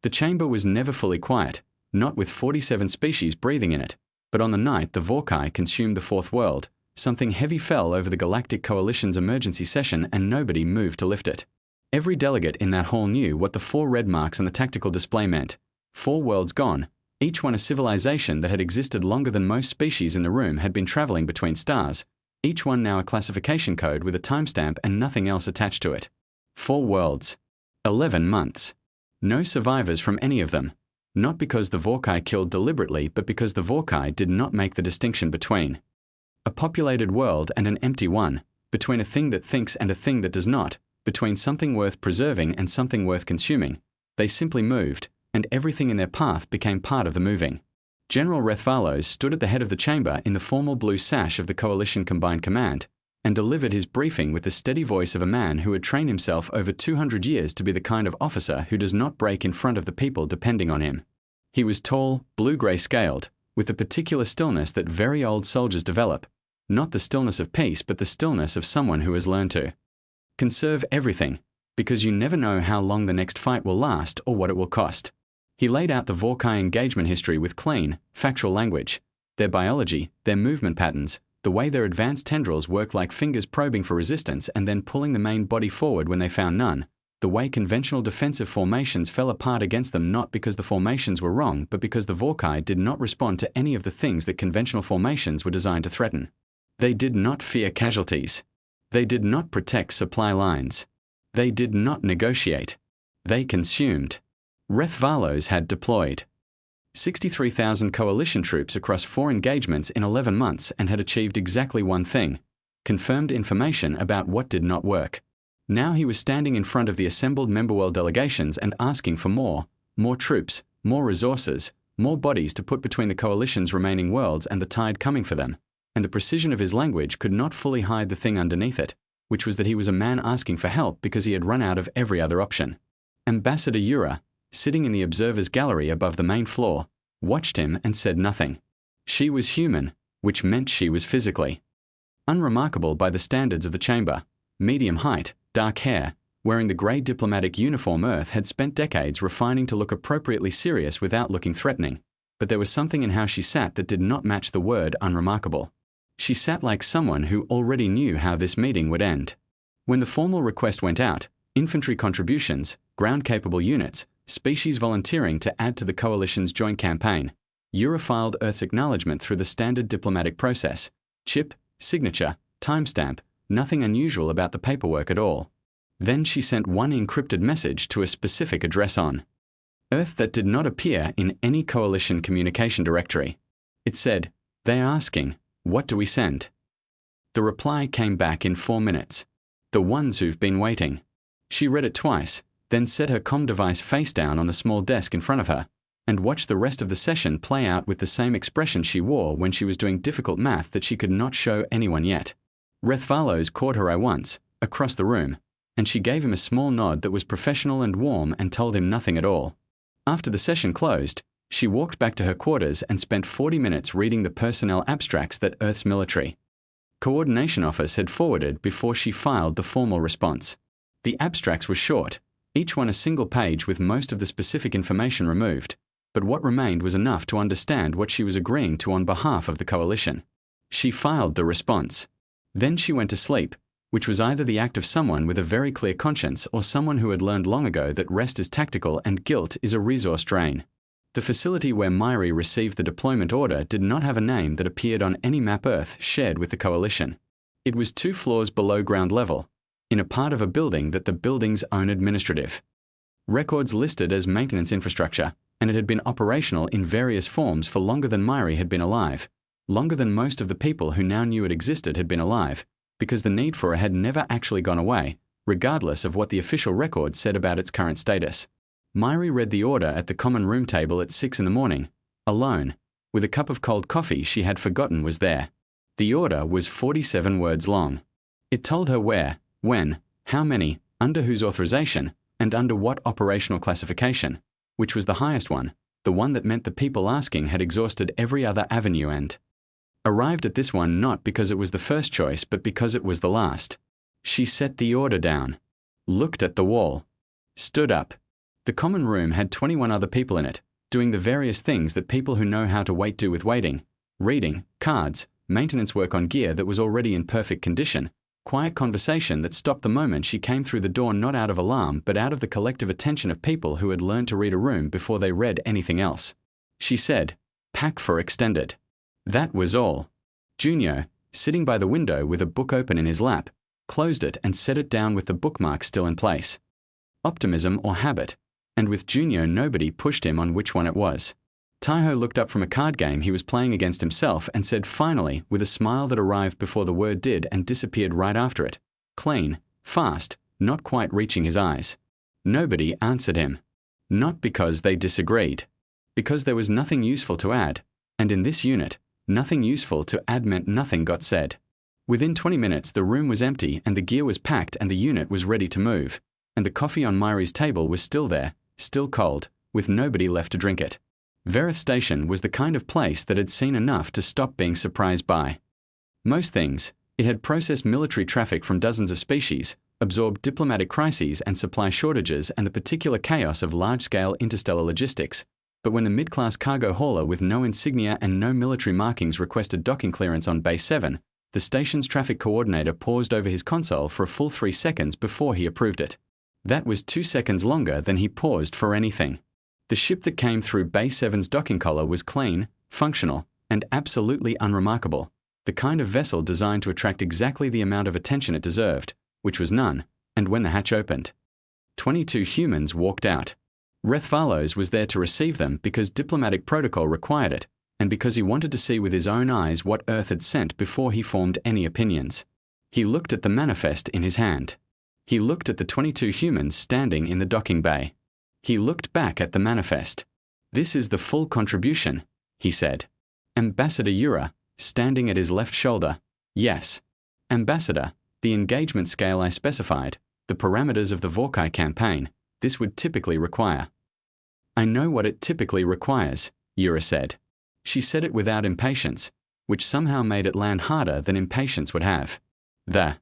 The chamber was never fully quiet, not with 47 species breathing in it, but on the night the Vorkai consumed the fourth world, something heavy fell over the Galactic Coalition's emergency session and nobody moved to lift it. Every delegate in that hall knew what the 4 red marks on the tactical display meant. 4 worlds gone, each one a civilization that had existed longer than most species in the room had been traveling between stars, each one now a classification code with a timestamp and nothing else attached to it. 4 worlds. 11 months. No survivors from any of them. Not because the Vorkai killed deliberately, but because the Vorkai did not make the distinction between a populated world and an empty one, between a thing that thinks and a thing that does not, between something worth preserving and something worth consuming. They simply moved, and everything in their path became part of the moving. General Rethvalos stood at the head of the chamber in the formal blue sash of the Coalition Combined Command, and delivered his briefing with the steady voice of a man who had trained himself over 200 years to be the kind of officer who does not break in front of the people depending on him. He was tall, blue-grey scaled, with the particular stillness that very old soldiers develop, not the stillness of peace but the stillness of someone who has learned to conserve everything, because you never know how long the next fight will last or what it will cost. He laid out the Vorkai engagement history with clean, factual language, their biology, their movement patterns, the way their advanced tendrils work like fingers probing for resistance and then pulling the main body forward when they found none, the way conventional defensive formations fell apart against them not because the formations were wrong but because the Vorkai did not respond to any of the things that conventional formations were designed to threaten. They did not fear casualties. They did not protect supply lines. They did not negotiate. They consumed. Rethvalos had deployed 63,000 coalition troops across 4 engagements in 11 months and had achieved exactly one thing: confirmed information about what did not work. Now he was standing in front of the assembled member-world delegations and asking for more troops, more resources, more bodies to put between the coalition's remaining worlds and the tide coming for them, and the precision of his language could not fully hide the thing underneath it, which was that he was a man asking for help because he had run out of every other option. Ambassador Yura, sitting in the observer's gallery above the main floor, watched him and said nothing. She was human, which meant she was physically unremarkable by the standards of the chamber. Medium height, dark hair, wearing the grey diplomatic uniform Earth had spent decades refining to look appropriately serious without looking threatening, but there was something in how she sat that did not match the word unremarkable. She sat like someone who already knew how this meeting would end. When the formal request went out, infantry contributions, ground-capable units, species volunteering to add to the coalition's joint campaign, Yura filed Earth's acknowledgement through the standard diplomatic process: chip, signature, timestamp, nothing unusual about the paperwork at all. Then she sent one encrypted message to a specific address on Earth that did not appear in any coalition communication directory. It said, "They are asking, what do we send?" The reply came back in 4 minutes. "The ones who've been waiting." She read it twice, then set her comm device face down on the small desk in front of her, and watched the rest of the session play out with the same expression she wore when she was doing difficult math that she could not show anyone yet. Rethvalos caught her eye once, across the room, and she gave him a small nod that was professional and warm and told him nothing at all. After the session closed, she walked back to her quarters and spent 40 minutes reading the personnel abstracts that Earth's military coordination office had forwarded before she filed the formal response. The abstracts were short, each one a single page with most of the specific information removed, but what remained was enough to understand what she was agreeing to on behalf of the coalition. She filed the response. Then she went to sleep, which was either the act of someone with a very clear conscience or someone who had learned long ago that rest is tactical and guilt is a resource drain. The facility where Myri received the deployment order did not have a name that appeared on any map Earth shared with the coalition. It was 2 floors below ground level, in a part of a building that the building's own administrative records listed as maintenance infrastructure, and it had been operational in various forms for longer than Myri had been alive, longer than most of the people who now knew it existed had been alive, because the need for it had never actually gone away, regardless of what the official records said about its current status. Myri read the order at the common room table at 6 in the morning, alone, with a cup of cold coffee she had forgotten was there. The order was 47 words long. It told her where, when, how many, under whose authorization, and under what operational classification, which was the highest one, the one that meant the people asking had exhausted every other avenue and arrived at this one not because it was the first choice but because it was the last. She set the order down, looked at the wall, stood up. The common room had 21 other people in it, doing the various things that people who know how to wait do with waiting: reading, cards, maintenance work on gear that was already in perfect condition, quiet conversation that stopped the moment she came through the door, not out of alarm but out of the collective attention of people who had learned to read a room before they read anything else. She said, "Pack for extended." That was all. Junio, sitting by the window with a book open in his lap, closed it and set it down with the bookmark still in place. Optimism or habit, and with Junio nobody pushed him on which one it was. Taiho looked up from a card game he was playing against himself and said finally, with a smile that arrived before the word did and disappeared right after it, clean, fast, not quite reaching his eyes. Nobody answered him. Not because they disagreed. Because there was nothing useful to add, and in this unit, nothing useful to add meant nothing got said. Within 20 minutes the room was empty and the gear was packed and the unit was ready to move, and the coffee on Myri's table was still there, still cold, with nobody left to drink it. Verith Station was the kind of place that had seen enough to stop being surprised by most things. It had processed military traffic from dozens of species, absorbed diplomatic crises and supply shortages and the particular chaos of large-scale interstellar logistics. But when the mid-class cargo hauler with no insignia and no military markings requested docking clearance on Bay 7, the station's traffic coordinator paused over his console for a full 3 seconds before he approved it. That was 2 seconds longer than he paused for anything. The ship that came through Bay 7's docking collar was clean, functional, and absolutely unremarkable, the kind of vessel designed to attract exactly the amount of attention it deserved, which was none, and when the hatch opened, 22 humans walked out. Rethvalos was there to receive them because diplomatic protocol required it, and because he wanted to see with his own eyes what Earth had sent before he formed any opinions. He looked at the manifest in his hand. He looked at the 22 humans standing in the docking bay. He looked back at the manifest. "This is the full contribution," he said. Ambassador Yura, standing at his left shoulder. "Yes. Ambassador, the engagement scale I specified, the parameters of the Vorkai campaign, this would typically require." "I know what it typically requires," Yura said. She said it without impatience, which somehow made it land harder than impatience would have. The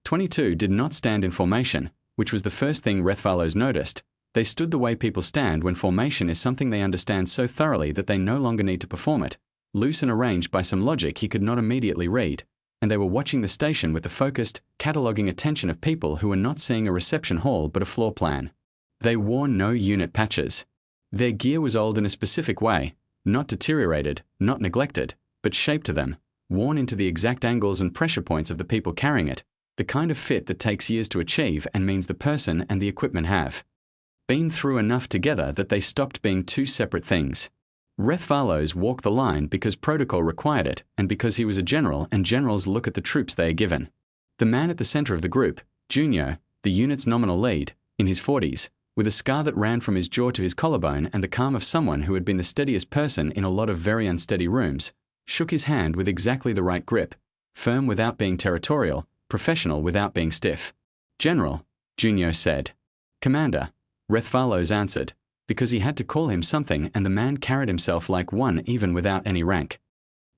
22 did not stand in formation, which was the first thing Rethvalos noticed. They stood the way people stand when formation is something they understand so thoroughly that they no longer need to perform it, loose and arranged by some logic he could not immediately read, and they were watching the station with the focused, cataloguing attention of people who were not seeing a reception hall but a floor plan. They wore no unit patches. Their gear was old in a specific way, not deteriorated, not neglected, but shaped to them, worn into the exact angles and pressure points of the people carrying it, the kind of fit that takes years to achieve and means the person and the equipment have been through enough together that they stopped being two separate things. Rethvalos walked the line because protocol required it and because he was a general and generals look at the troops they are given. The man at the center of the group, Junio, the unit's nominal lead, in his 40s, with a scar that ran from his jaw to his collarbone and the calm of someone who had been the steadiest person in a lot of very unsteady rooms, shook his hand with exactly the right grip, firm without being territorial, professional without being stiff. "General," Junio said. "Commander," Rethvalos answered, because he had to call him something and the man carried himself like one even without any rank.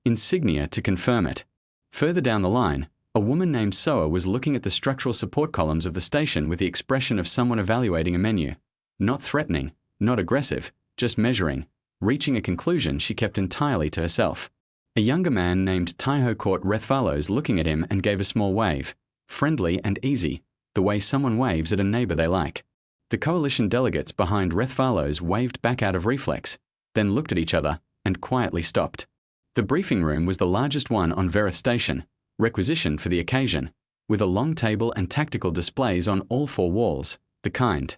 Insignia to confirm it. Further down the line, a woman named Soa was looking at the structural support columns of the station with the expression of someone evaluating a menu. Not threatening, not aggressive, just measuring, reaching a conclusion she kept entirely to herself. A younger man named Taiho caught Rethvalos looking at him and gave a small wave, friendly and easy, the way someone waves at a neighbor they like. The coalition delegates behind Rethvalos waved back out of reflex, then looked at each other, and quietly stopped. The briefing room was the largest one on Verith Station, requisitioned for the occasion, with a long table and tactical displays on all four walls, the kind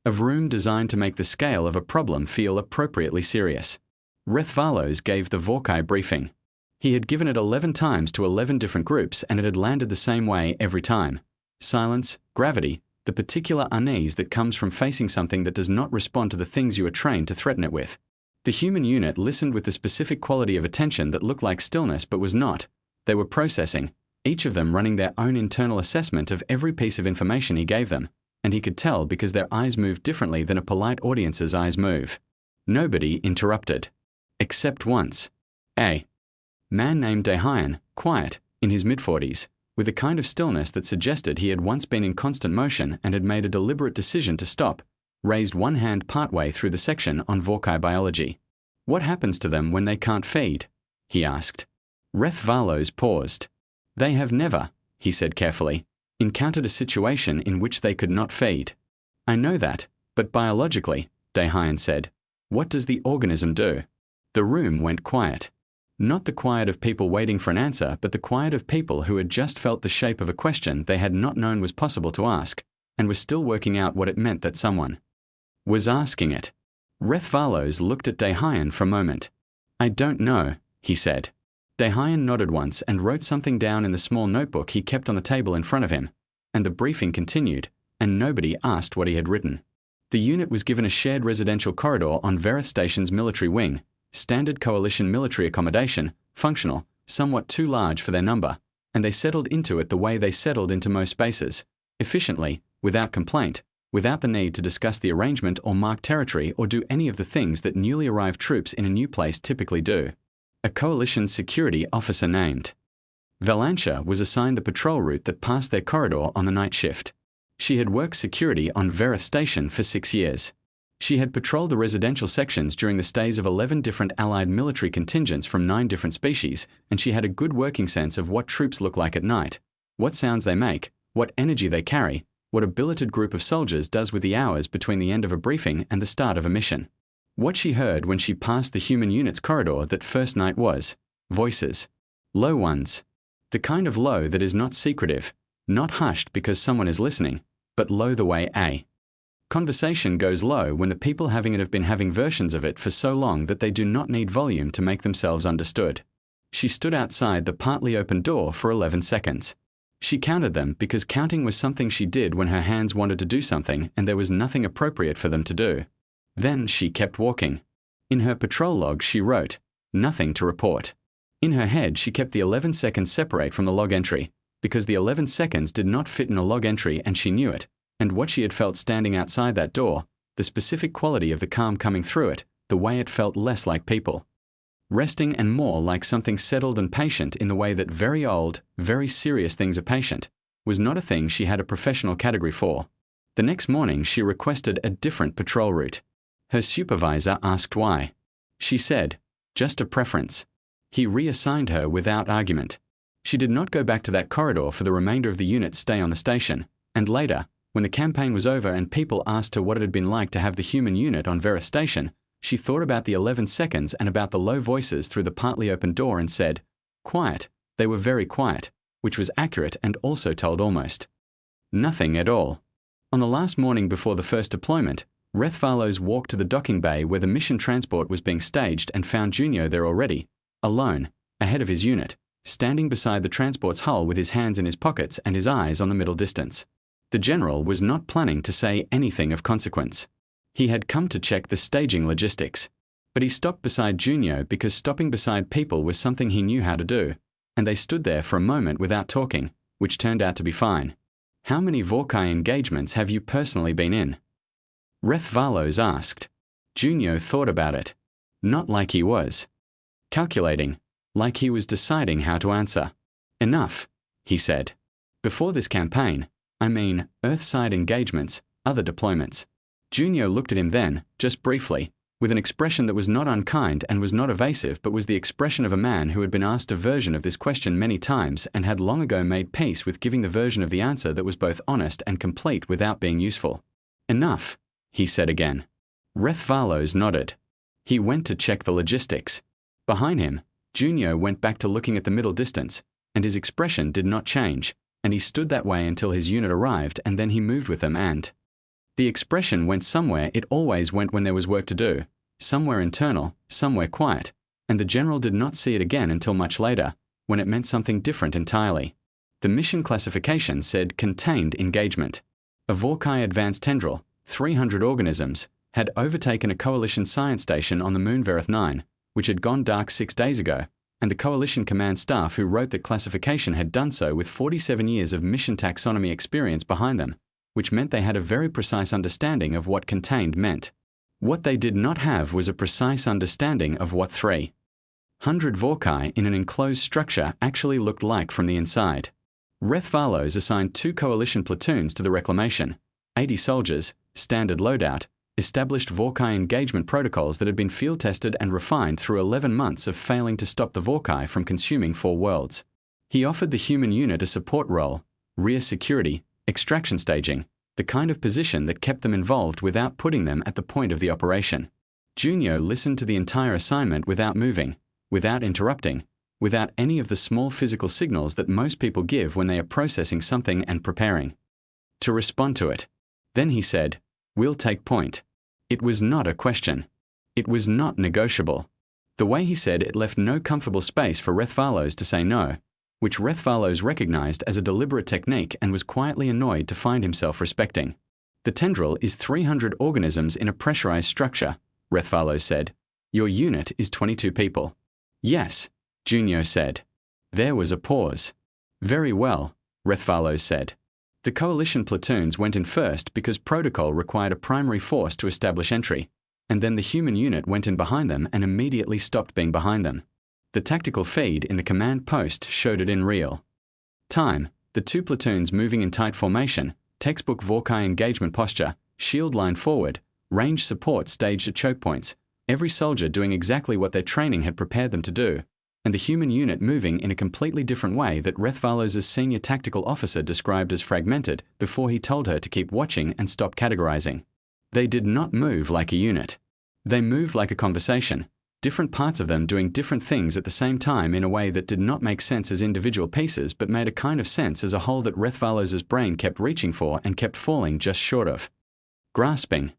of room designed to make the scale of a problem feel appropriately serious. Rethvalos gave the Vorkai briefing. He had given it 11 times to 11 different groups and it had landed the same way every time. Silence, gravity, the particular unease that comes from facing something that does not respond to the things you are trained to threaten it with. The human unit listened with the specific quality of attention that looked like stillness but was not. They were processing, each of them running their own internal assessment of every piece of information he gave them, and he could tell because their eyes moved differently than a polite audience's eyes move. Nobody interrupted. Except once. A man named Dahayan, quiet, in his mid-40s, with a kind of stillness that suggested he had once been in constant motion and had made a deliberate decision to stop, raised one hand partway through the section on Vorkai biology. "What happens to them when they can't feed?" he asked. Reth Valos paused. "They have never," he said carefully, "encountered a situation in which they could not feed." "I know that, but biologically," Daehyun said, "what does the organism do?" The room went quiet. Not the quiet of people waiting for an answer, but the quiet of people who had just felt the shape of a question they had not known was possible to ask, and were still working out what it meant that someone was asking it. Reth Valos looked at Daehyun for a moment. "I don't know," he said. Daehyun nodded once and wrote something down in the small notebook he kept on the table in front of him, and the briefing continued, and nobody asked what he had written. The unit was given a shared residential corridor on Verith Station's military wing, standard coalition military accommodation, functional, somewhat too large for their number, and they settled into it the way they settled into most spaces, efficiently, without complaint, without the need to discuss the arrangement or mark territory or do any of the things that newly arrived troops in a new place typically do. A coalition security officer named Valantia was assigned the patrol route that passed their corridor on the night shift. She had worked security on Verith Station for 6 years. She had patrolled the residential sections during the stays of 11 different allied military contingents from 9 different species, and she had a good working sense of what troops look like at night, what sounds they make, what energy they carry, what a billeted group of soldiers does with the hours between the end of a briefing and the start of a mission. What she heard when she passed the human unit's corridor that first night was voices. Low ones. The kind of low that is not secretive, not hushed because someone is listening, but low the way a conversation goes low when the people having it have been having versions of it for so long that they do not need volume to make themselves understood. She stood outside the partly open door for 11 seconds. She counted them because counting was something she did when her hands wanted to do something and there was nothing appropriate for them to do. Then she kept walking. In her patrol log she wrote, "Nothing to report." In her head she kept the 11 seconds separate from the log entry, because the 11 seconds did not fit in a log entry and she knew it, and what she had felt standing outside that door, the specific quality of the calm coming through it, the way it felt less like people resting and more like something settled and patient in the way that very old, very serious things are patient, was not a thing she had a professional category for. The next morning she requested a different patrol route. Her supervisor asked why. She said, "Just a preference." He reassigned her without argument. She did not go back to that corridor for the remainder of the unit's stay on the station, and later, when the campaign was over and people asked her what it had been like to have the human unit on Verith Station, she thought about the 11 seconds and about the low voices through the partly open door and said, "Quiet, they were very quiet," which was accurate and also told almost nothing at all. On the last morning before the first deployment, Reth Valos walked to the docking bay where the mission transport was being staged and found Junio there already, alone, ahead of his unit, standing beside the transport's hull with his hands in his pockets and his eyes on the middle distance. The general was not planning to say anything of consequence. He had come to check the staging logistics. But he stopped beside Junio because stopping beside people was something he knew how to do, and they stood there for a moment without talking, which turned out to be fine. "How many Vorkai engagements have you personally been in?" Reth Valos asked. Junio thought about it. Not like he was calculating, like he was deciding how to answer. "Enough," he said. "Before this campaign, I mean, Earthside engagements, other deployments." Junio looked at him then, just briefly, with an expression that was not unkind and was not evasive but was the expression of a man who had been asked a version of this question many times and had long ago made peace with giving the version of the answer that was both honest and complete without being useful. "Enough," he said again. Reth Valos nodded. He went to check the logistics. Behind him, Junio went back to looking at the middle distance, and his expression did not change, and he stood that way until his unit arrived and then he moved with them and the expression went somewhere it always went when there was work to do, somewhere internal, somewhere quiet, and the general did not see it again until much later, when it meant something different entirely. The mission classification said Contained Engagement. A Vorkai advanced tendril, 300 organisms, had overtaken a coalition science station on the moon Verith 9, which had gone dark 6 days ago, and the coalition command staff who wrote that classification had done so with 47 years of mission taxonomy experience behind them, which meant they had a very precise understanding of what contained meant. What they did not have was a precise understanding of what 300 Vorkai in an enclosed structure actually looked like from the inside. Reth Valos assigned 2 coalition platoons to the reclamation, 80 soldiers, standard loadout, established Vorkai engagement protocols that had been field-tested and refined through 11 months of failing to stop the Vorkai from consuming 4 worlds. He offered the human unit a support role, rear security, extraction staging, the kind of position that kept them involved without putting them at the point of the operation. Junio listened to the entire assignment without moving, without interrupting, without any of the small physical signals that most people give when they are processing something and preparing to respond to it. Then he said, "We'll take point." It was not a question. It was not negotiable. The way he said it left no comfortable space for Rethvalos to say no, which Rethvalos recognized as a deliberate technique and was quietly annoyed to find himself respecting. "The tendril is 300 organisms in a pressurized structure," Rethvalos said. "Your unit is 22 people." "Yes," Junio said. There was a pause. "Very well," Rethvalos said. The coalition platoons went in first because protocol required a primary force to establish entry, and then the human unit went in behind them and immediately stopped being behind them. The tactical feed in the command post showed it in real time. The 2 platoons moving in tight formation, textbook Vorkai engagement posture, shield line forward, range support staged at choke points, every soldier doing exactly what their training had prepared them to do, and the human unit moving in a completely different way that Rethvalos' senior tactical officer described as fragmented before he told her to keep watching and stop categorizing. They did not move like a unit. They moved like a conversation, different parts of them doing different things at the same time in a way that did not make sense as individual pieces but made a kind of sense as a whole that Rethvalos' brain kept reaching for and kept falling just short of. Grasping.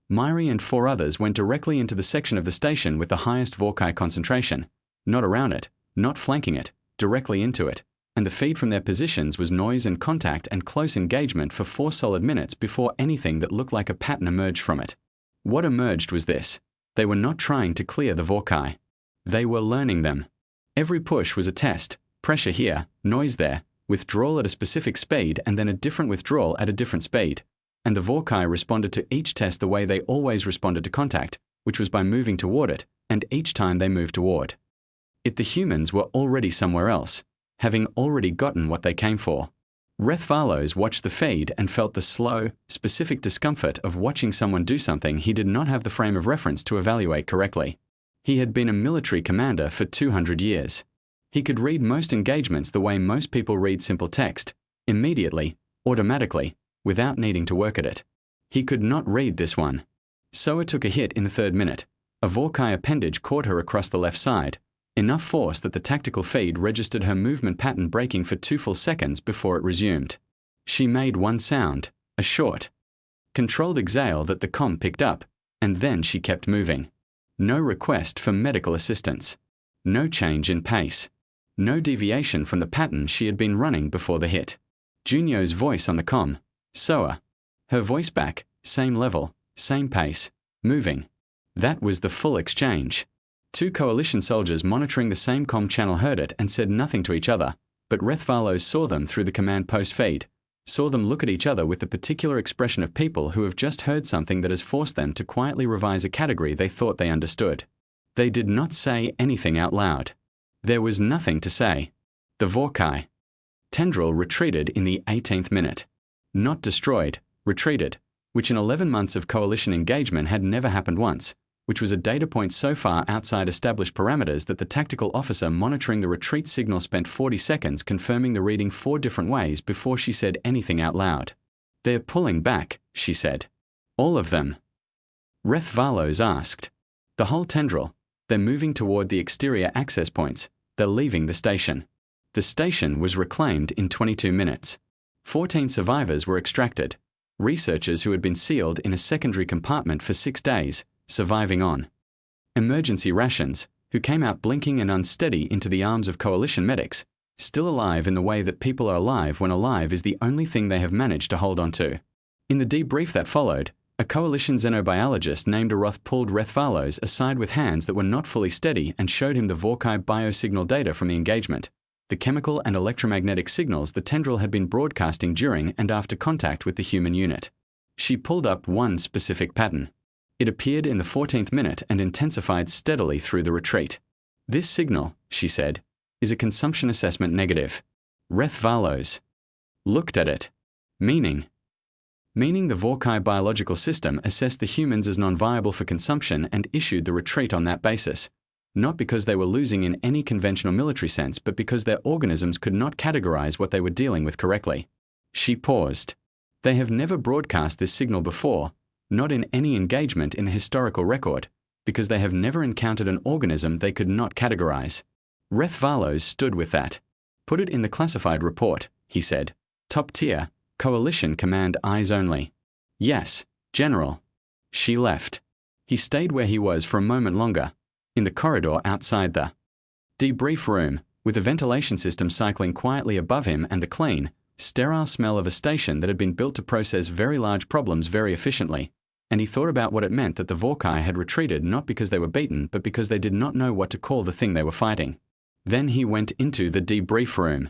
Myri and 4 others went directly into the section of the station with the highest Vorkai concentration, not around it, not flanking it, directly into it, and the feed from their positions was noise and contact and close engagement for 4 solid minutes before anything that looked like a pattern emerged from it. What emerged was this. They were not trying to clear the Vorkai. They were learning them. Every push was a test, pressure here, noise there, withdrawal at a specific speed and then a different withdrawal at a different speed. And the Vorkai responded to each test the way they always responded to contact, which was by moving toward it, and each time they moved toward it the humans were already somewhere else, having already gotten what they came for. Rethvalos watched the feed and felt the slow, specific discomfort of watching someone do something he did not have the frame of reference to evaluate correctly. He had been a military commander for 200 years. He could read most engagements the way most people read simple text, immediately, automatically, without needing to work at it. He could not read this one. Soa took a hit in the 3rd minute. A Vorkai appendage caught her across the left side, enough force that the tactical feed registered her movement pattern breaking for 2 full seconds before it resumed. She made one sound, a short, controlled exhale that the comm picked up, and then she kept moving. No request for medical assistance. No change in pace. No deviation from the pattern she had been running before the hit. Junio's voice on the comm. Soa. Her voice back, same level, same pace, moving. That was the full exchange. 2 coalition soldiers monitoring the same comm channel heard it and said nothing to each other, but Rethvalos saw them through the command post feed, saw them look at each other with the particular expression of people who have just heard something that has forced them to quietly revise a category they thought they understood. They did not say anything out loud. There was nothing to say. The Vorkai tendril retreated in the 18th minute. Not destroyed, retreated, which in 11 months of coalition engagement had never happened once, which was a data point so far outside established parameters that the tactical officer monitoring the retreat signal spent 40 seconds confirming the reading 4 different ways before she said anything out loud. "They're pulling back," she said. "All of them?" Rethvalos asked. "The whole tendril. They're moving toward the exterior access points. They're leaving the station." The station was reclaimed in 22 minutes. 14 survivors were extracted. Researchers who had been sealed in a secondary compartment for 6 days, surviving on emergency rations, who came out blinking and unsteady into the arms of coalition medics, still alive in the way that people are alive when alive is the only thing they have managed to hold on to. In the debrief that followed, a coalition xenobiologist named Aroth pulled Rethvalos aside with hands that were not fully steady and showed him the Vorkai biosignal data from the engagement, the chemical and electromagnetic signals the tendril had been broadcasting during and after contact with the human unit. She pulled up one specific pattern. It appeared in the 14th minute and intensified steadily through the retreat. "This signal," she said, "is a consumption assessment negative." Rethvalos looked at it. Meaning. meaning the Vorkai biological system assessed the humans as non-viable for consumption and issued the retreat on that basis, not because they were losing in any conventional military sense, but because their organisms could not categorize what they were dealing with correctly. She paused. They have never broadcast this signal before, not in any engagement in the historical record, because they have never encountered an organism they could not categorize. Reth Valos stood with that. Put it in the classified report, he said. Top tier, Coalition Command eyes only. Yes, General. She left. He stayed where he was for a moment longer, in the corridor outside the debrief room, with the ventilation system cycling quietly above him and the clean, sterile smell of a station that had been built to process very large problems very efficiently. And he thought about what it meant that the Vorkai had retreated not because they were beaten, but because they did not know what to call the thing they were fighting. Then he went into the debrief room.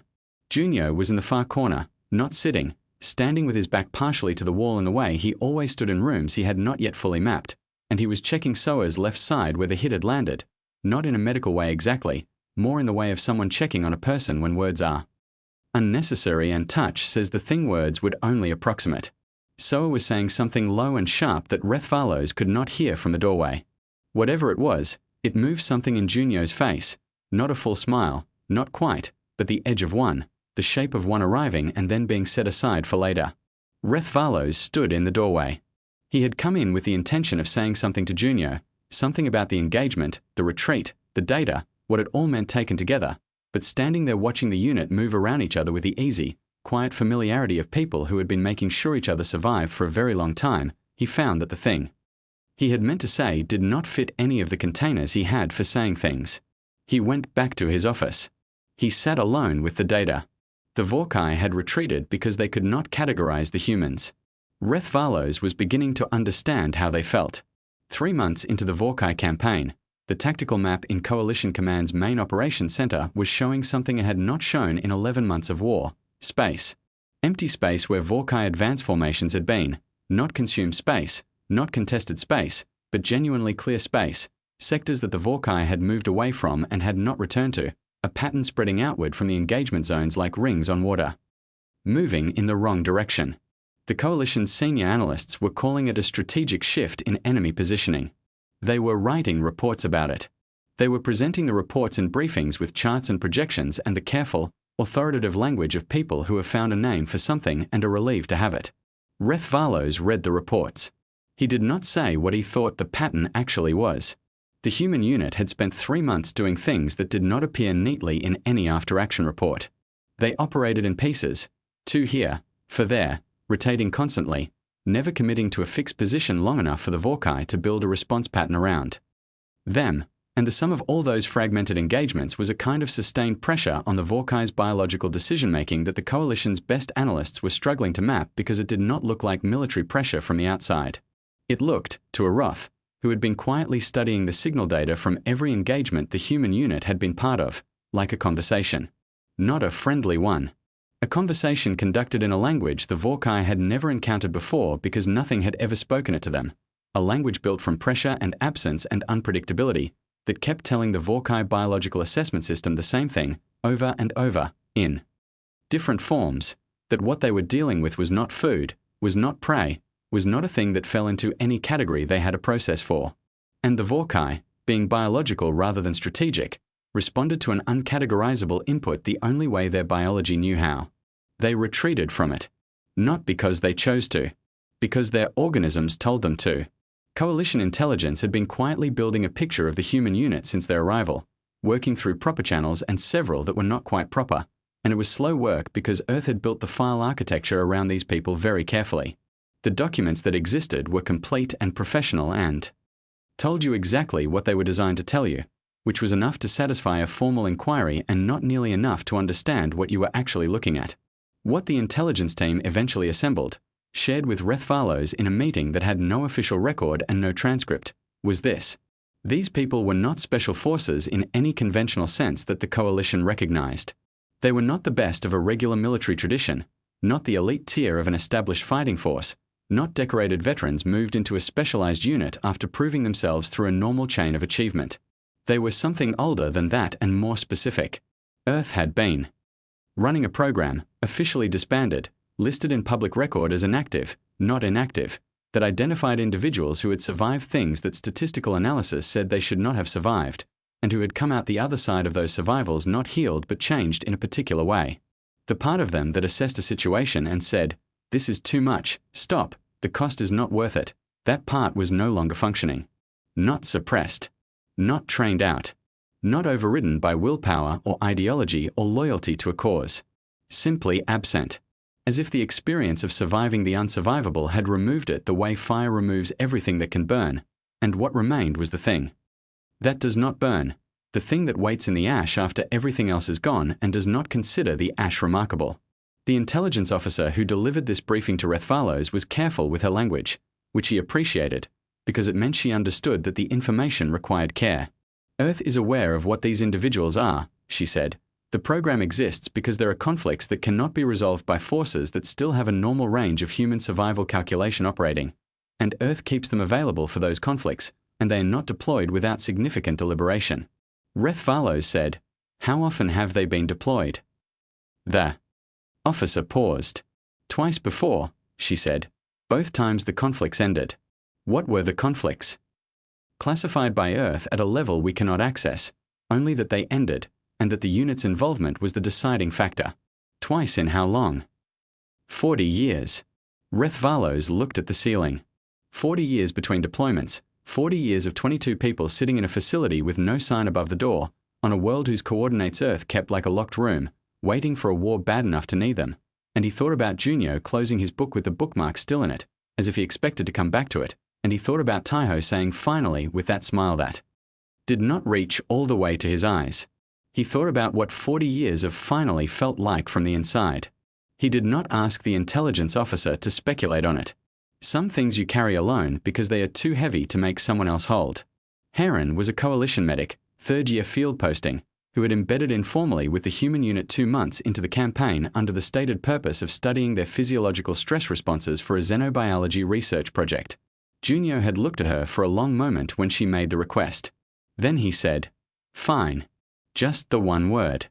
Junio was in the far corner, not sitting, standing with his back partially to the wall in the way he always stood in rooms he had not yet fully mapped, and he was checking Soa's left side where the hit had landed, not in a medical way exactly, more in the way of someone checking on a person when words are unnecessary and touch says the thing words would only approximate. Soa was saying something low and sharp that Rethvalos could not hear from the doorway. Whatever it was, it moved something in Junio's face, not a full smile, not quite, but the edge of one, the shape of one arriving and then being set aside for later. Rethvalos stood in the doorway. He had come in with the intention of saying something to Junio, something about the engagement, the retreat, the data, what it all meant taken together, but standing there watching the unit move around each other with the easy, quiet familiarity of people who had been making sure each other survived for a very long time, he found that the thing he had meant to say did not fit any of the containers he had for saying things. He went back to his office. He sat alone with the data. The Vorkai had retreated because they could not categorize the humans. Rethvalos was beginning to understand how they felt. 3 months into the Vorkai campaign, the tactical map in Coalition Command's main operations center was showing something it had not shown in 11 months of war: space. Empty space where Vorkai advance formations had been, not consumed space, not contested space, but genuinely clear space, sectors that the Vorkai had moved away from and had not returned to, a pattern spreading outward from the engagement zones like rings on water. Moving in the wrong direction. The Coalition's senior analysts were calling it a strategic shift in enemy positioning. They were writing reports about it. They were presenting the reports in briefings with charts and projections and the careful, authoritative language of people who have found a name for something and are relieved to have it. Rethvalos read the reports. He did not say what he thought the pattern actually was. The human unit had spent 3 months doing things that did not appear neatly in any after-action report. They operated in pieces, 2 here, 4 there, rotating constantly, never committing to a fixed position long enough for the Vorkai to build a response pattern around them, and the sum of all those fragmented engagements was a kind of sustained pressure on the Vorkai's biological decision-making that the Coalition's best analysts were struggling to map because it did not look like military pressure from the outside. It looked, to Aroth, who had been quietly studying the signal data from every engagement the human unit had been part of, like a conversation. Not a friendly one. A conversation conducted in a language the Vorkai had never encountered before because nothing had ever spoken it to them. A language built from pressure and absence and unpredictability that kept telling the Vorkai biological assessment system the same thing, over and over, in different forms, that what they were dealing with was not food, was not prey, was not a thing that fell into any category they had a process for. And the Vorkai, being biological rather than strategic, responded to an uncategorizable input the only way their biology knew how. They retreated from it. Not because they chose to. Because their organisms told them to. Coalition intelligence had been quietly building a picture of the human unit since their arrival, working through proper channels and several that were not quite proper, and it was slow work because Earth had built the file architecture around these people very carefully. The documents that existed were complete and professional and told you exactly what they were designed to tell you, which was enough to satisfy a formal inquiry and not nearly enough to understand what you were actually looking at. What the intelligence team eventually assembled, shared with Rethvalos in a meeting that had no official record and no transcript, was this. These people were not special forces in any conventional sense that the Coalition recognized. They were not the best of a regular military tradition, not the elite tier of an established fighting force, not decorated veterans moved into a specialized unit after proving themselves through a normal chain of achievement. They were something older than that and more specific. Earth had been running a program, officially disbanded, listed in public record as inactive, not inactive, that identified individuals who had survived things that statistical analysis said they should not have survived, and who had come out the other side of those survivals not healed but changed in a particular way. The part of them that assessed a situation and said, "This is too much, stop, the cost is not worth it," that part was no longer functioning. Not suppressed. Not trained out. Not overridden by willpower or ideology or loyalty to a cause. Simply absent. As if the experience of surviving the unsurvivable had removed it the way fire removes everything that can burn, and what remained was the thing that does not burn, the thing that waits in the ash after everything else is gone and does not consider the ash remarkable. The intelligence officer who delivered this briefing to Rethvalos was careful with her language, which he appreciated, because it meant she understood that the information required care. Earth is aware of what these individuals are, she said. The program exists because there are conflicts that cannot be resolved by forces that still have a normal range of human survival calculation operating, and Earth keeps them available for those conflicts, and they are not deployed without significant deliberation. Rethvalos said, "How often have they been deployed?" The officer paused. "Twice before," she said. "Both times the conflicts ended." What were the conflicts? Classified by Earth at a level we cannot access, only that they ended, and that the unit's involvement was the deciding factor. Twice in how long? 40 years. Rethvalos looked at the ceiling. 40 years between deployments, 40 years of 22 people sitting in a facility with no sign above the door, on a world whose coordinates Earth kept like a locked room, waiting for a war bad enough to need them. And he thought about Junio closing his book with the bookmark still in it, as if he expected to come back to it, and he thought about Taiho saying finally with that smile that did not reach all the way to his eyes. He thought about what 40 years of finally felt like from the inside. He did not ask the intelligence officer to speculate on it. Some things you carry alone because they are too heavy to make someone else hold. Heron was a coalition medic, third-year field posting, who had embedded informally with the human unit 2 months into the campaign under the stated purpose of studying their physiological stress responses for a xenobiology research project. Junio had looked at her for a long moment when she made the request. Then he said, "Fine." Just the one word.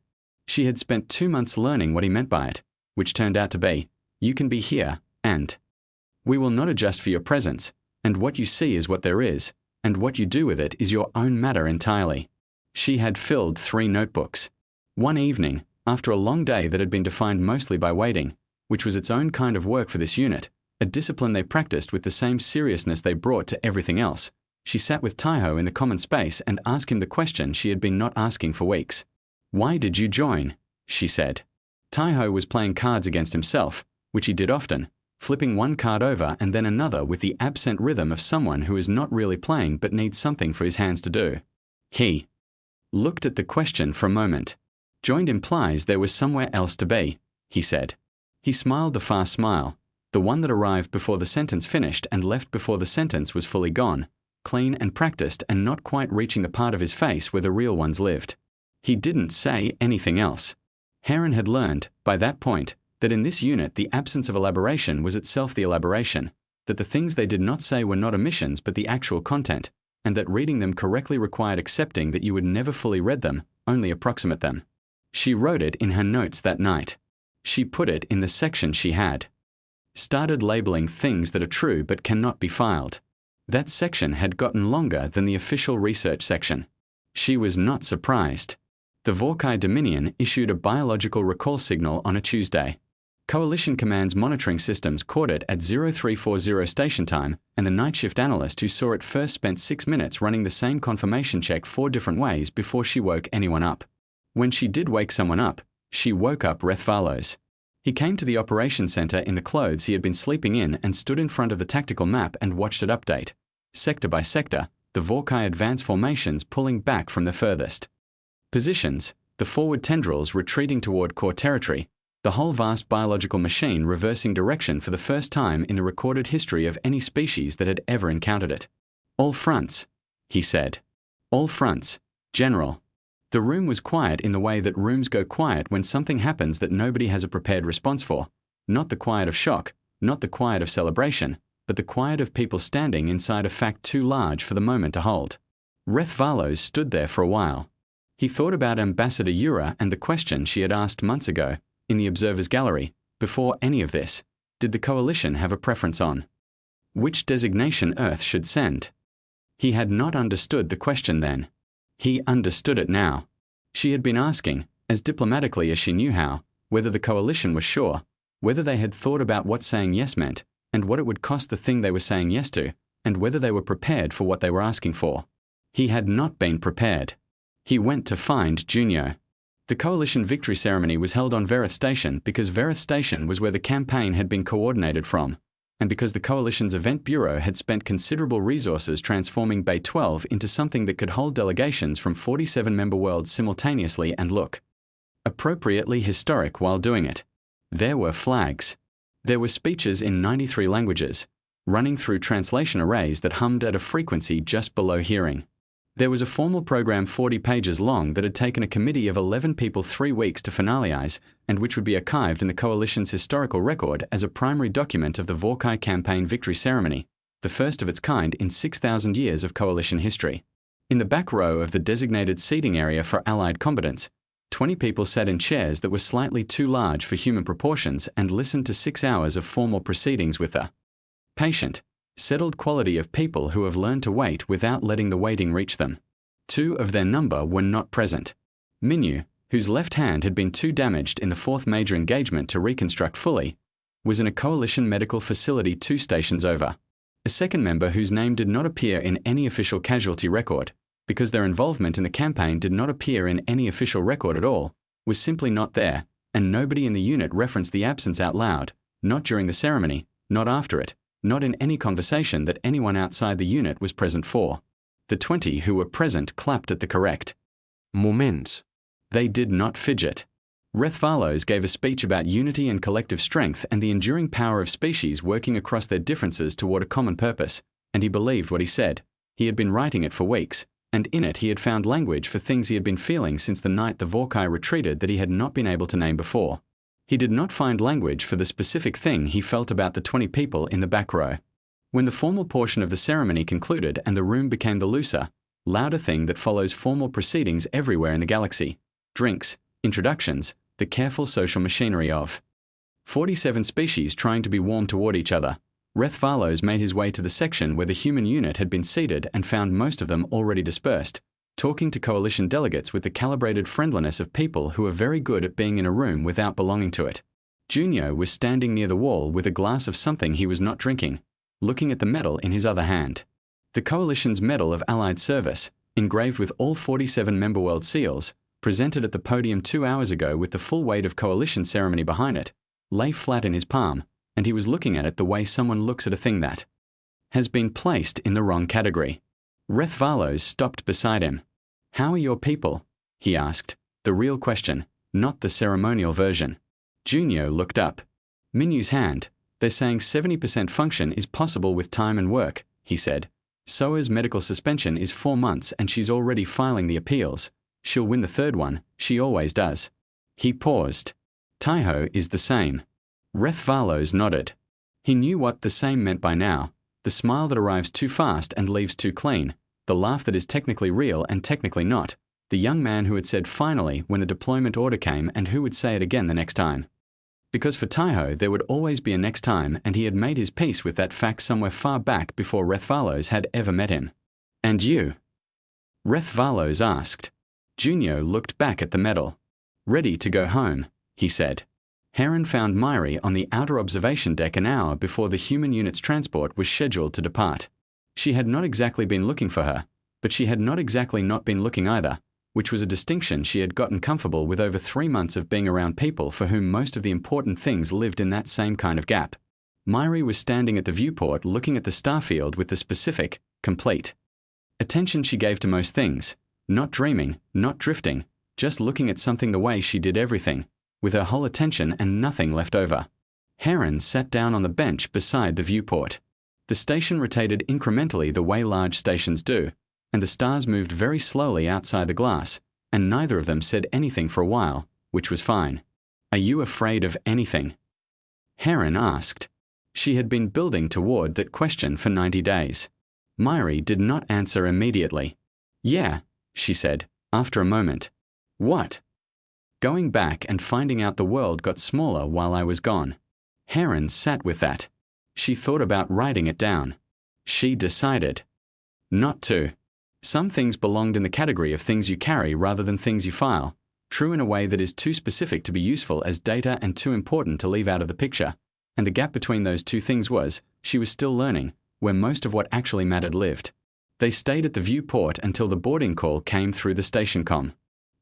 She had spent 2 months learning what he meant by it, which turned out to be, "You can be here, and we will not adjust for your presence, and what you see is what there is, and what you do with it is your own matter entirely." She had filled 3 notebooks. One evening, after a long day that had been defined mostly by waiting, which was its own kind of work for this unit, a discipline they practiced with the same seriousness they brought to everything else, she sat with Taiho in the common space and asked him the question she had been not asking for weeks. "Why did you join?" she said. Taiho was playing cards against himself, which he did often, flipping one card over and then another with the absent rhythm of someone who is not really playing but needs something for his hands to do. He looked at the question for a moment. "Joined implies there was somewhere else to be," he said. He smiled the fast smile, the one that arrived before the sentence finished and left before the sentence was fully gone, clean and practiced and not quite reaching the part of his face where the real ones lived. He didn't say anything else. Heron had learned, by that point, that in this unit the absence of elaboration was itself the elaboration, that the things they did not say were not omissions but the actual content, and that reading them correctly required accepting that you would never fully read them, only approximate them. She wrote it in her notes that night. She put it in the section she had. Started labeling things that are true but cannot be filed. That section had gotten longer than the official research section. She was not surprised. The Vorkai Dominion issued a biological recall signal on a Tuesday. Coalition Command's monitoring systems caught it at 0340 station time, and the night shift analyst who saw it first spent 6 minutes running the same confirmation check 4 different ways before she woke anyone up. When she did wake someone up, she woke up Rethvalos. He came to the operations center in the clothes he had been sleeping in and stood in front of the tactical map and watched it update. Sector by sector, the Vorkai advance formations pulling back from the furthest positions, the forward tendrils retreating toward core territory, the whole vast biological machine reversing direction for the first time in the recorded history of any species that had ever encountered it. "All fronts," he said. "All fronts, General." The room was quiet in the way that rooms go quiet when something happens that nobody has a prepared response for. Not the quiet of shock, not the quiet of celebration, but the quiet of people standing inside a fact too large for the moment to hold. Rethvalos stood there for a while. He thought about Ambassador Yura and the question she had asked months ago, in the observer's gallery, before any of this. did the Coalition have a preference on? Which designation Earth should send? He had not understood the question then. He understood it now. She had been asking, as diplomatically as she knew how, whether the Coalition was sure, whether they had thought about what saying yes meant, and what it would cost the thing they were saying yes to, and whether they were prepared for what they were asking for. He had not been prepared. He went to find Junio. The Coalition victory ceremony was held on Verith Station because Verith Station was where the campaign had been coordinated from, and because the Coalition's event bureau had spent considerable resources transforming Bay 12 into something that could hold delegations from 47 member worlds simultaneously and look appropriately historic while doing it. There were flags. There were speeches in 93 languages, running through translation arrays that hummed at a frequency just below hearing. There was a formal program 40 pages long that had taken a committee of 11 people 3 weeks to finalize, and which would be archived in the Coalition's historical record as a primary document of the Vorkai campaign victory ceremony, the first of its kind in 6,000 years of Coalition history. In the back row of the designated seating area for Allied combatants, 20 people sat in chairs that were slightly too large for human proportions and listened to 6 hours of formal proceedings with the patient, settled quality of people who have learned to wait without letting the waiting reach them. 2 of their number were not present. Minyu, whose left hand had been too damaged in the 4th major engagement to reconstruct fully, was in a Coalition medical facility 2 stations over. A second member whose name did not appear in any official casualty record, because their involvement in the campaign did not appear in any official record at all, was simply not there, and nobody in the unit referenced the absence out loud, not during the ceremony, not after it, not in any conversation that anyone outside the unit was present for. The 20 who were present clapped at the correct moments. They did not fidget. Rethvalos gave a speech about unity and collective strength and the enduring power of species working across their differences toward a common purpose, and he believed what he said. He had been writing it for weeks, and in it he had found language for things he had been feeling since the night the Vorkai retreated that he had not been able to name before. He did not find language for the specific thing he felt about the 20 people in the back row. When the formal portion of the ceremony concluded and the room became the looser, louder thing that follows formal proceedings everywhere in the galaxy, drinks, introductions, the careful social machinery of 47 species trying to be warm toward each other, Rethvalos made his way to the section where the human unit had been seated and found most of them already dispersed, talking to Coalition delegates with the calibrated friendliness of people who are very good at being in a room without belonging to it. Junio was standing near the wall with a glass of something he was not drinking, looking at the medal in his other hand. The Coalition's Medal of Allied Service, engraved with all 47 member world seals, presented at the podium 2 hours ago with the full weight of Coalition ceremony behind it, lay flat in his palm, and he was looking at it the way someone looks at a thing that has been placed in the wrong category. Rethvalos stopped beside him. "How are your people?" he asked, the real question, not the ceremonial version. Junio looked up. Minyu's hand. "They're saying 70% function is possible with time and work," he said. "Soa's medical suspension is 4 months and she's already filing the appeals. She'll win the 3rd one, she always does." He paused. "Taiho is the same." Rethvalos nodded. He knew what the same meant by now, the smile that arrives too fast and leaves too clean, the laugh that is technically real and technically not, the young man who had said finally when the deployment order came and who would say it again the next time. Because for Taiho there would always be a next time, and he had made his peace with that fact somewhere far back before Rethvalos had ever met him. "And you?" Rethvalos asked. Junio looked back at the medal. "Ready to go home," he said. Heron found Myri on the outer observation deck an hour before the human unit's transport was scheduled to depart. She had not exactly been looking for her, but she had not exactly not been looking either, which was a distinction she had gotten comfortable with over 3 months of being around people for whom most of the important things lived in that same kind of gap. Myri was standing at the viewport looking at the starfield with the specific, complete attention she gave to most things, not dreaming, not drifting, just looking at something the way she did everything, with her whole attention and nothing left over. Heron sat down on the bench beside the viewport. The station rotated incrementally the way large stations do, and the stars moved very slowly outside the glass, and neither of them said anything for a while, which was fine. "Are you afraid of anything?" Heron asked. She had been building toward that question for 90 days. Myri did not answer immediately. "Yeah," she said, after a moment. "What?" "Going back and finding out the world got smaller while I was gone." Heron sat with that. She thought about writing it down. She decided not to. Some things belonged in the category of things you carry rather than things you file, true in a way that is too specific to be useful as data and too important to leave out of the picture. And the gap between those two things was, she was still learning, where most of what actually mattered lived. They stayed at the viewport until the boarding call came through the station comm.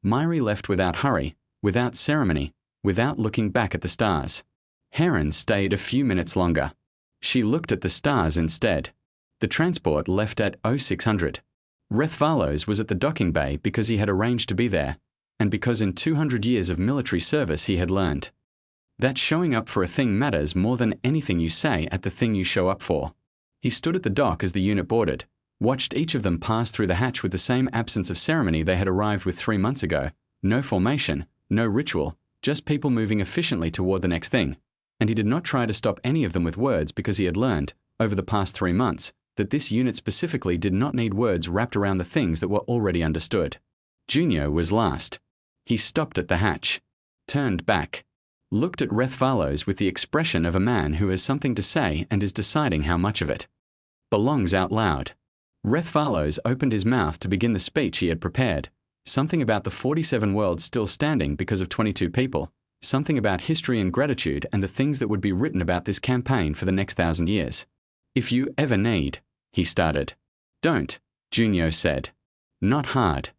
Myri left without hurry, without ceremony, without looking back at the stars. Heron stayed a few minutes longer. She looked at the stars instead. The transport left at 0600. Rethvalos was at the docking bay because he had arranged to be there, and because in 200 years of military service he had learned that showing up for a thing matters more than anything you say at the thing you show up for. He stood at the dock as the unit boarded, watched each of them pass through the hatch with the same absence of ceremony they had arrived with 3 months ago, no formation, no ritual, just people moving efficiently toward the next thing. And he did not try to stop any of them with words because he had learned, over the past 3 months, that this unit specifically did not need words wrapped around the things that were already understood. Junio was last. He stopped at the hatch, turned back, looked at Rethvalos with the expression of a man who has something to say and is deciding how much of it belongs out loud. Rethvalos opened his mouth to begin the speech he had prepared, something about the 47 worlds still standing because of 22 people, something about history and gratitude and the things that would be written about this campaign for the next 1,000 years. If you ever need, he started. Don't, Junio said. Not hard.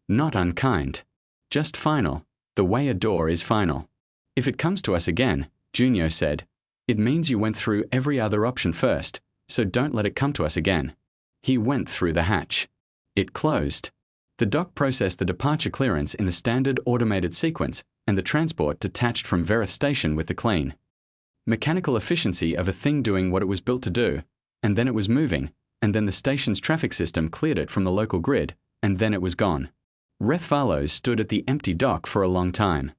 Not unkind. Just final, the way a door is final. If it comes to us again, Junio said, it means you went through every other option first, so don't let it come to us again. He went through the hatch. It closed. The dock processed the departure clearance in the standard automated sequence, and the transport detached from Verith Station with the clean mechanical efficiency of a thing doing what it was built to do, and then it was moving, and then the station's traffic system cleared it from the local grid, and then it was gone. Rethvalos stood at the empty dock for a long time.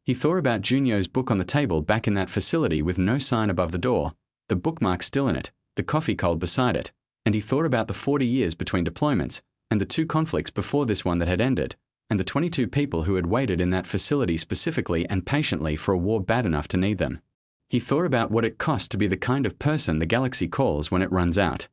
He thought about Junio's book on the table back in that facility with no sign above the door, the bookmark still in it, the coffee cold beside it, and he thought about the 40 years between deployments, and the 2 conflicts before this one that had ended, and the 22 people who had waited in that facility specifically and patiently for a war bad enough to need them. He thought about what it cost to be the kind of person the galaxy calls when it runs out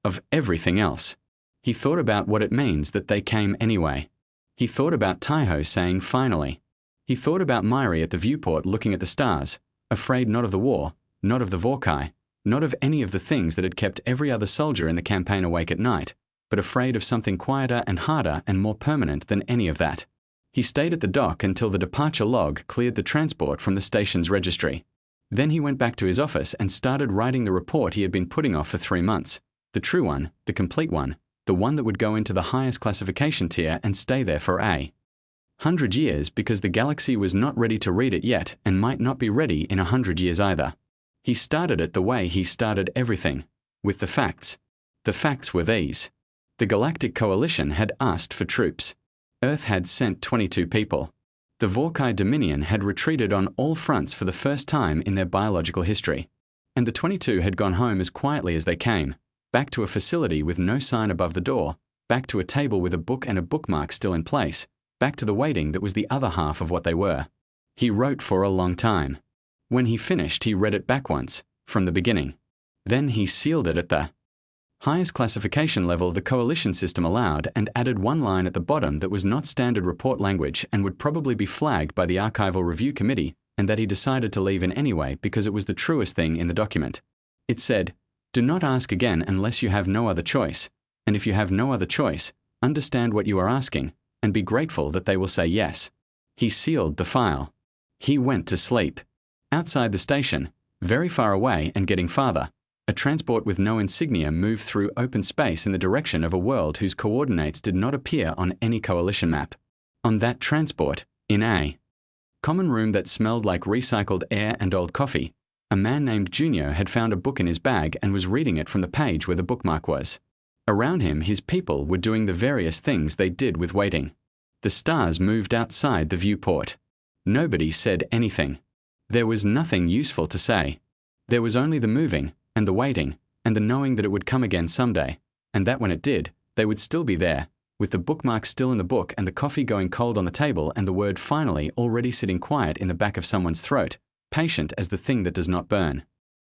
of everything else. He thought about what it means that they came anyway. He thought about Taiho saying finally. He thought about Myri at the viewport looking at the stars, afraid not of the war, not of the Vorkai, not of any of the things that had kept every other soldier in the campaign awake at night, but afraid of something quieter and harder and more permanent than any of that. He stayed at the dock until the departure log cleared the transport from the station's registry. Then he went back to his office and started writing the report he had been putting off for 3 months, the true one, the complete one, the one that would go into the highest classification tier and stay there for 100 years because the galaxy was not ready to read it yet and might not be ready in 100 years either. He started it the way he started everything, with the facts. The facts were these. The Galactic Coalition had asked for troops. Earth had sent 22 people. The Vorkai Dominion had retreated on all fronts for the first time in their biological history. And the 22 had gone home as quietly as they came, back to a facility with no sign above the door, back to a table with a book and a bookmark still in place, back to the waiting that was the other half of what they were. He wrote for a long time. When he finished, he read it back once, from the beginning. Then he sealed it at the highest classification level the coalition system allowed and added one line at the bottom that was not standard report language and would probably be flagged by the Archival Review Committee, and that he decided to leave in anyway because it was the truest thing in the document. It said, "Do not ask again unless you have no other choice, and if you have no other choice, understand what you are asking, and be grateful that they will say yes." He sealed the file. He went to sleep. Outside the station, very far away and getting farther, a transport with no insignia moved through open space in the direction of a world whose coordinates did not appear on any coalition map. On that transport, in a common room that smelled like recycled air and old coffee, a man named Junio had found a book in his bag and was reading it from the page where the bookmark was. Around him, his people were doing the various things they did with waiting. The stars moved outside the viewport. Nobody said anything. There was nothing useful to say. There was only the moving, and the waiting, and the knowing that it would come again someday, and that when it did, they would still be there, with the bookmark still in the book and the coffee going cold on the table and the word finally already sitting quiet in the back of someone's throat, patient as the thing that does not burn.